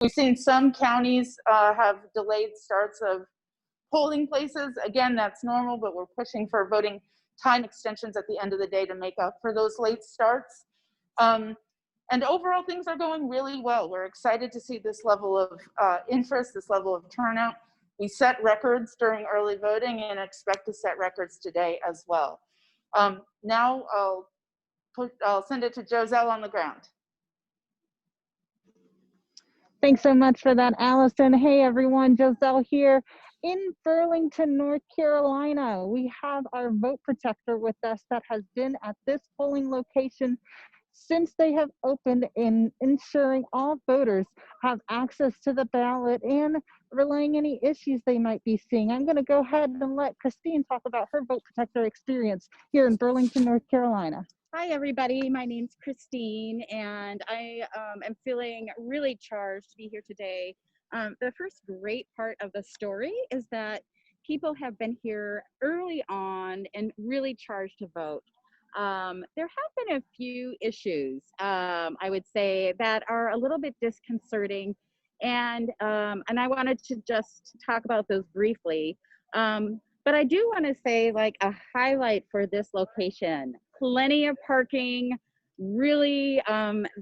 We've seen some counties have delayed starts of polling places. Again, that's normal, but we're pushing for voting time extensions at the end of the day to make up for those late starts. And overall, things are going really well. We're excited to see this level of interest, this level of turnout. We set records during early voting and expect to set records today as well. Now I'll send it to Joselle on the ground. Thanks so much for that, Allison. Hey everyone, Joselle here in Burlington, North Carolina. We have our vote protector with us that has been at this polling location since they have opened, in ensuring all voters have access to the ballot and relaying any issues they might be seeing. I'm going to go ahead and let Christine talk about her vote protector experience here in Burlington, North Carolina. Hi everybody, my name's Christine and I am feeling really charged to be here today. The first great part of the story is that people have been here early on and really charged to vote. There have been a few issues, I would say, that are a little bit disconcerting, and I wanted to just talk about those briefly. But I do want to say, like, a highlight for this location: plenty of parking, really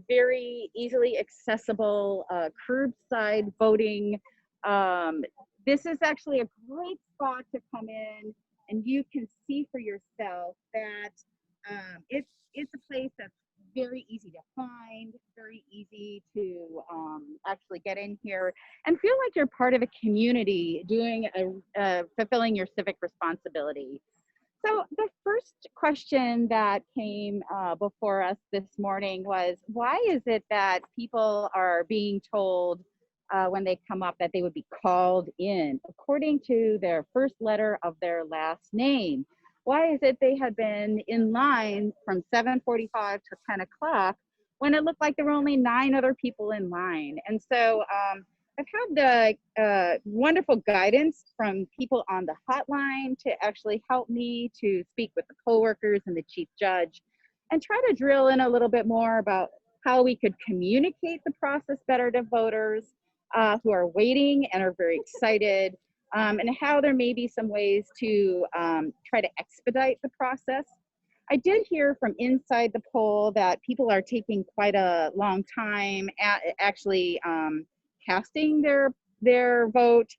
very easily accessible curbside voting. This is actually a great spot to come in, and you can see for yourself that it's a place that's very easy to find, very easy to actually get in here and feel like you're part of a community doing fulfilling your civic responsibility. So the first question that came before us this morning was, why is it that people are being told when they come up that they would be called in according to their first letter of their last name? Why is it they had been in line from 7:45 to 10 o'clock when it looked like there were only 9 other people in line? And so I've had the wonderful guidance from people on the hotline to actually help me to speak with the poll workers and the chief judge and try to drill in a little bit more about how we could communicate the process better to voters who are waiting and are very excited, and how there may be some ways to try to expedite the process. I did hear from inside the poll that people are taking quite a long time at actually casting their vote.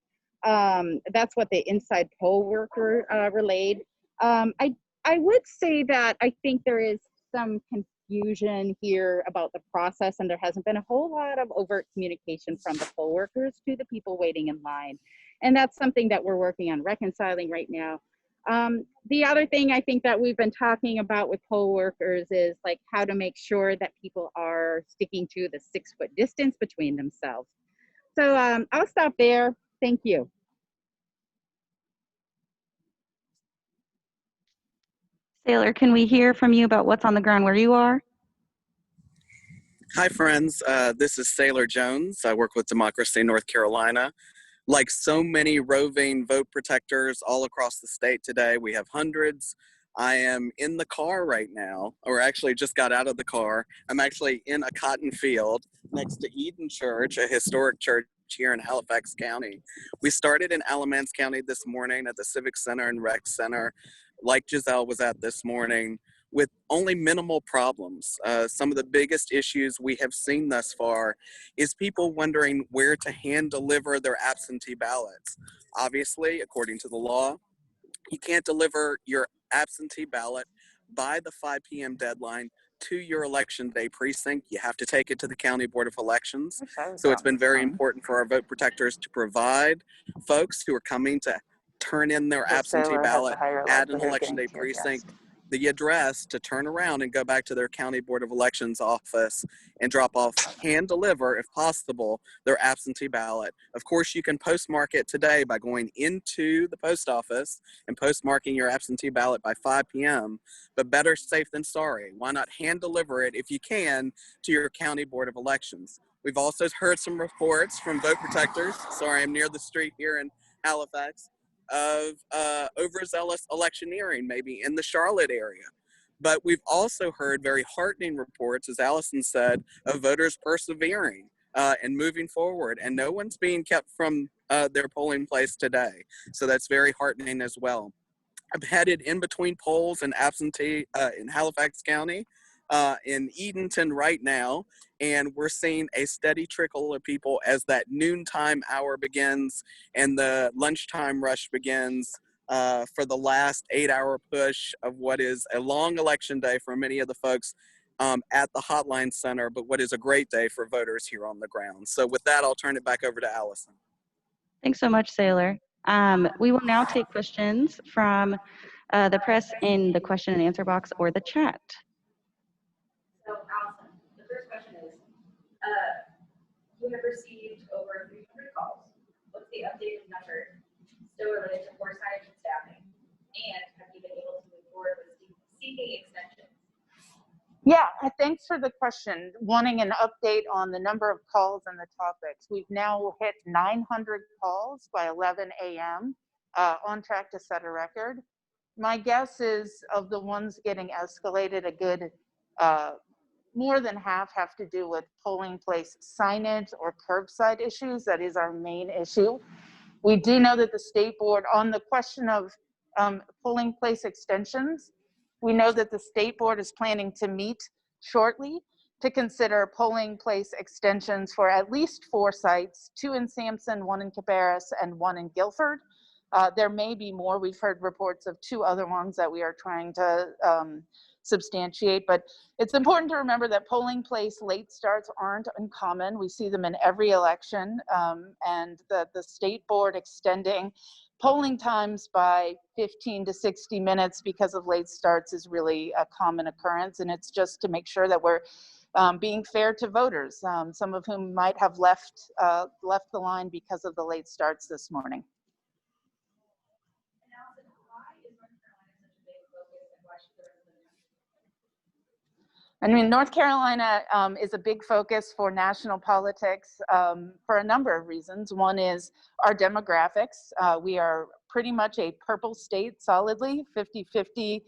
That's what the inside poll worker relayed. I would say that I think there is some confusion here about the process, and there hasn't been a whole lot of overt communication from the poll workers to the people waiting in line. And that's something that we're working on reconciling right now. The other thing I think that we've been talking about with poll workers is like how to make sure that people are sticking to the 6-foot distance between themselves. So I'll stop there. Thank you. Saylor, can we hear from you about what's on the ground where you are? Hi, friends. This is Saylor Jones. I work with Democracy North Carolina. Like so many roving vote protectors all across the state today, we have hundreds. I am in the car right now, or actually just got out of the car. I'm actually in a cotton field next to Eden Church, a historic church here in Halifax County. We started in Alamance County this morning at the Civic Center and Rec Center, like Giselle was at this morning, with only minimal problems. Some of the biggest issues we have seen thus far is people wondering where to hand deliver their absentee ballots. Obviously, according to the law, you can't deliver your absentee ballot by the 5 p.m. deadline to your election day precinct. You have to take it to the County Board of Elections. So it's been very important for our vote protectors to provide folks who are coming to turn in their absentee ballot at an election day precinct the address to turn around and go back to their County Board of Elections office and drop off, hand deliver, if possible, their absentee ballot. Of course, you can postmark it today by going into the post office and postmarking your absentee ballot by 5 p.m., but better safe than sorry. Why not hand deliver it, if you can, to your County Board of Elections? We've also heard some reports from vote protectors, sorry, I'm near the street here in Halifax, of overzealous electioneering, maybe in the Charlotte area. But we've also heard very heartening reports, as Allison said, of voters persevering. and moving forward. And no one's being kept from their polling place today. So that's very heartening as well. I'm headed in between polls and absentee in Halifax County, in Edenton right now, and we're seeing a steady trickle of people as that noontime hour begins and the lunchtime rush begins for the last 8-hour push of what is a long election day for many of the folks at the Hotline Center, but what is a great day for voters here on the ground. So with that, I'll turn it back over to Allison. Thanks so much, Sailor. We will now take questions from the press in the question and answer box or the chat. So, Allison, the first question is, you have received over 300 calls. What's the updated number still related to floor signage and staffing? And have you been able to move forward with seeking extensions? Yeah, thanks for the question. Wanting an update on the number of calls and the topics. We've now hit 900 calls by 11 a.m., on track to set a record. My guess is of the ones getting escalated, a good more than half have to do with polling place signage or curbside issues. That is our main issue. We do know that the state board, on the question of polling place extensions, we know that the state board is planning to meet shortly to consider polling place extensions for at least 4 sites, 2 in Sampson, 1 in Cabarrus, and 1 in Guilford. There may be more. We've heard reports of 2 other ones that we are trying to substantiate, but it's important to remember that polling place late starts aren't uncommon. We see them in every election, and the state board extending polling times by 15 to 60 minutes because of late starts is really a common occurrence, and it's just to make sure that we're being fair to voters, some of whom might have left the line because of the late starts this morning. And Allison, why is North Carolina such a big focus and why should the rest of the country? I mean, North Carolina is a big focus for national politics for a number of reasons. One is our demographics. We are pretty much a purple state solidly, 50-50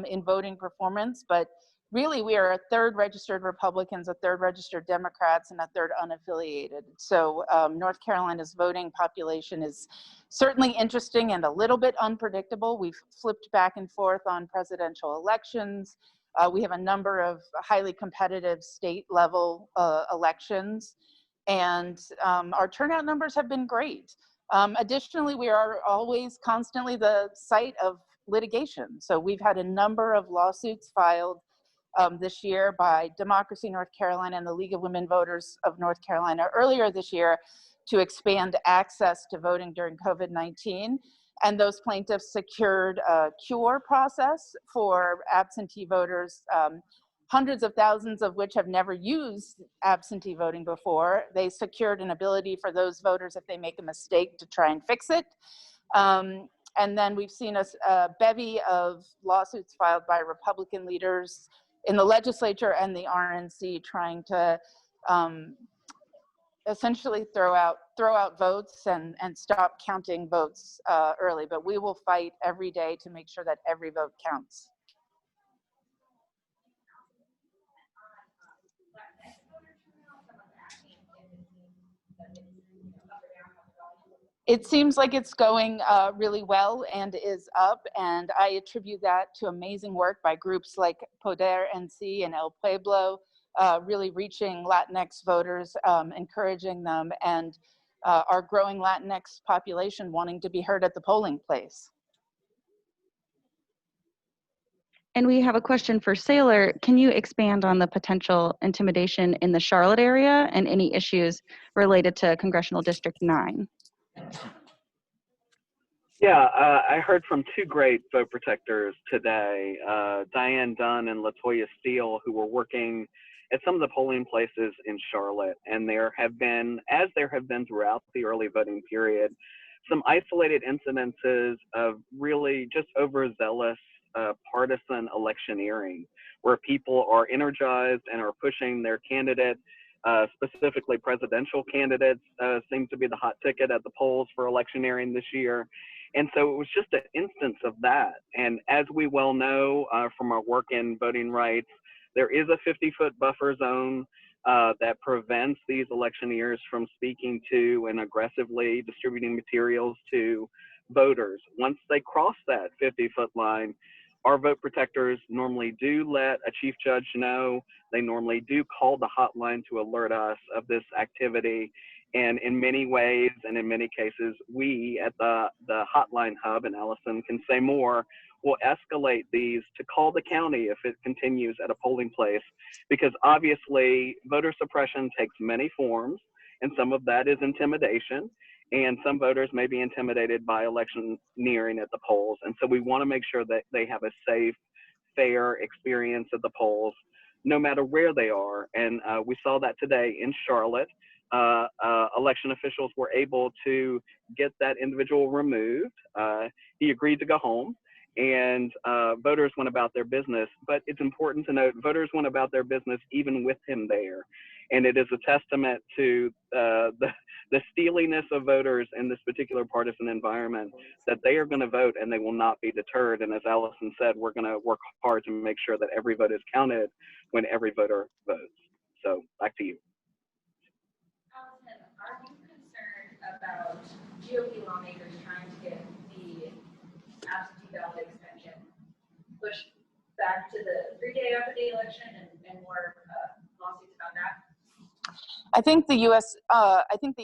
in voting performance, but really we are a third registered Republicans, a third registered Democrats, and a third unaffiliated. So North Carolina's voting population is certainly interesting and a little bit unpredictable. We've flipped back and forth on presidential elections. We have a number of highly competitive state level elections, and our turnout numbers have been great. Additionally, we are always constantly the site of litigation. So we've had a number of lawsuits filed this year by Democracy North Carolina and the League of Women Voters of North Carolina earlier this year to expand access to voting during COVID-19. And those plaintiffs secured a cure process for absentee voters, hundreds of thousands of which have never used absentee voting before. They secured an ability for those voters, if they make a mistake, to try and fix it. And then we've seen a bevy of lawsuits filed by Republican leaders in the legislature and the RNC trying to essentially throw out votes and stop counting votes early. But we will fight every day to make sure that every vote counts. It seems like it's going really well and is up, and I attribute that to amazing work by groups like Poder NC and El Pueblo, really reaching Latinx voters, encouraging them, and our growing Latinx population wanting to be heard at the polling place. And we have a question for Sailor. Can you expand on the potential intimidation in the Charlotte area and any issues related to Congressional District 9? Yeah, I heard from 2 great vote protectors today, Diane Dunn and Latoya Steele, who were working at some of the polling places in Charlotte. And there have been, as there have been throughout the early voting period, some isolated incidences of really just overzealous partisan electioneering, where people are energized and are pushing their candidate. Specifically, presidential candidates seem to be the hot ticket at the polls for electioneering this year. And so it was just an instance of that. And as we well know from our work in voting rights, there is a 50-foot buffer zone that prevents these electioneers from speaking to and aggressively distributing materials to voters. Once they cross that 50-foot line, our vote protectors normally do let a chief judge know. They normally do call the hotline to alert us of this activity. And in many ways, and in many cases, we at the hotline hub, and Allison can say more, will escalate these to call the county if it continues at a polling place, because obviously voter suppression takes many forms, and some of that is intimidation, and some voters may be intimidated by electioneering at the polls. And so we want to make sure that they have a safe, fair experience at the polls, no matter where they are. And we saw that today in Charlotte. Election officials were able to get that individual removed. He agreed to go home, and voters went about their business. But it's important to note, voters went about their business even with him there. And it is a testament to the steeliness of voters in this particular partisan environment, that they are going to vote and they will not be deterred. And as Allison said, we're going to work hard to make sure that every vote is counted when every voter votes. So back to you. Allison, are you concerned about GOP lawmakers trying to get the absentee ballot extension pushed back to the 3-day after the election and more lawsuits about that? I think the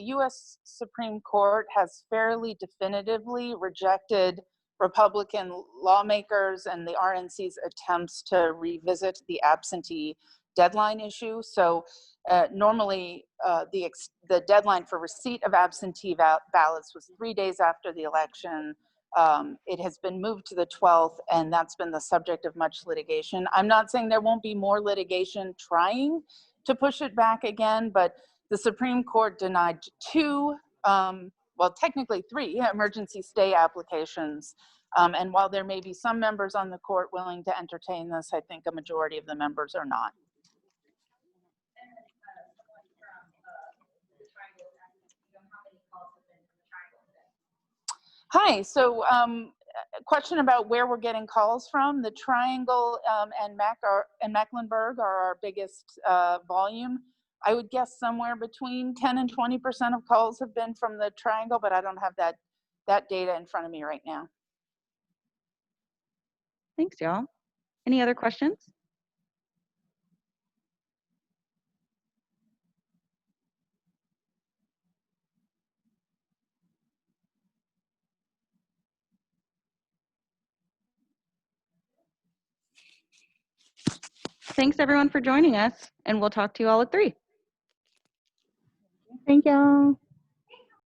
U.S. Supreme Court has fairly definitively rejected Republican lawmakers and the RNC's attempts to revisit the absentee deadline issue. So normally the deadline for receipt of absentee ballots was 3 days after the election. It has been moved to the 12th, and that's been the subject of much litigation. I'm not saying there won't be more litigation trying to push it back again, but the Supreme Court denied technically 3 emergency stay applications. And while there may be some members on the court willing to entertain this, I think a majority of the members are not. And someone from the Triangle is asking, how many calls have been from the Triangle today? Hi, so question about where we're getting calls from. The Triangle and Mecklenburg are our biggest volume. I would guess somewhere between 10 and 20% of calls have been from the Triangle, but I don't have that data in front of me right now. Thanks, y'all. Any other questions? Thanks everyone for joining us, and we'll talk to you all at 3. Thank y'all.